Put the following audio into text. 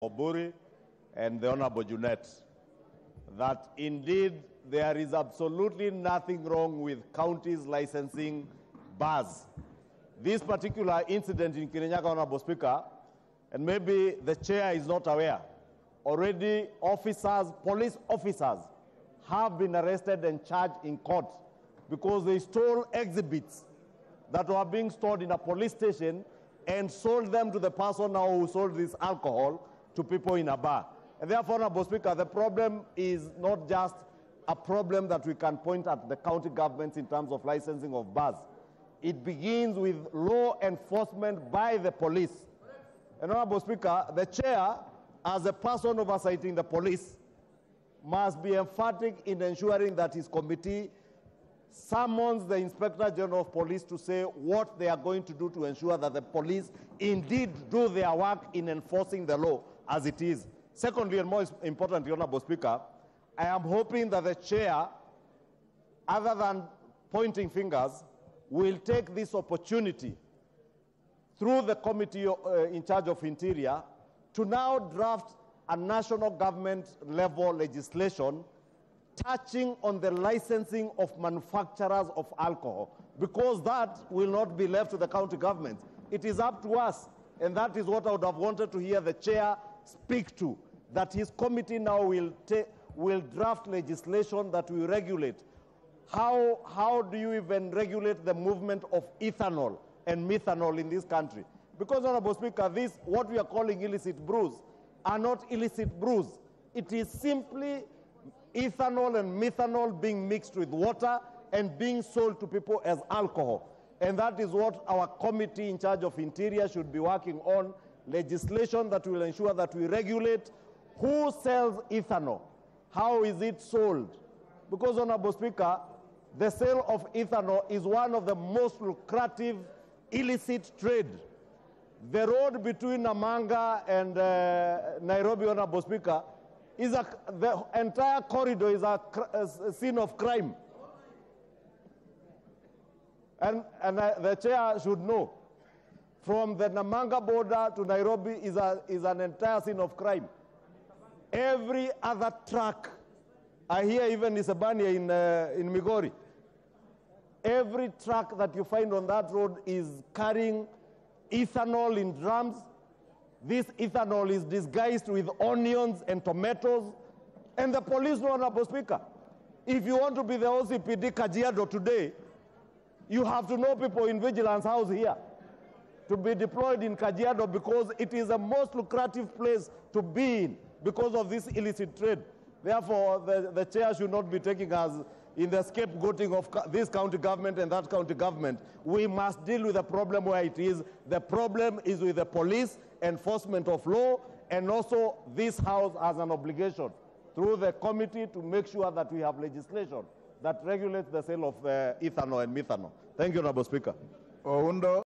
Oburi and the Honorable Junet, that indeed there is absolutely nothing wrong with counties licensing bars. This particular incident in Kirinyaga, Honorable Speaker, and maybe the chair is not aware, already police officers have been arrested and charged in court because they stole exhibits that were being stored in a police station and sold them to the person now who sold this alcohol to people in a bar. And therefore, Honorable Speaker, the problem is not just a problem that we can point at the county governments in terms of licensing of bars. It begins with law enforcement by the police. And Honorable Speaker, the chair, as a person oversighting the police, must be emphatic in ensuring that his committee summons the Inspector General of Police to say what they are going to do to ensure that the police indeed do their work in enforcing the law as it is. Secondly, and more importantly, Honorable Speaker, I am hoping that the chair, other than pointing fingers, will take this opportunity through the committee in charge of Interior to now draft a national government level legislation touching on the licensing of manufacturers of alcohol, because that will not be left to the county governments. It is up to us, and that is what I would have wanted to hear the chair speak to, that his committee now will draft legislation that will regulate. How do you even regulate the movement of ethanol and methanol in this country? Because, Honorable Speaker, what we are calling illicit brews are not illicit brews. It is simply ethanol and methanol being mixed with water and being sold to people as alcohol. And that is what our committee in charge of Interior should be working on, legislation that will ensure that we regulate who sells ethanol, how is it sold. Because, Honorable Speaker, the sale of ethanol is one of the most lucrative illicit trade. The road between Namanga and Nairobi, Honorable Speaker, the entire corridor is a scene of crime. And the chair should know, from the Namanga border to Nairobi is an entire scene of crime. Every other truck, I hear even Isabania in Migori, every truck that you find on that road is carrying ethanol in drums. This ethanol is disguised with onions and tomatoes. And the police know, Honorable Speaker, if you want to be the OCPD Kajiado today, you have to know people in Vigilance House here to be deployed in Kajiado, because it is the most lucrative place to be in because of this illicit trade. Therefore, the chair should not be taking us in the scapegoating of this county government and that county government. We must deal with the problem where it is. The problem is with the police, enforcement of law, and also this House has an obligation through the committee to make sure that we have legislation that regulates the sale of ethanol and methanol. Thank you, Honorable Speaker.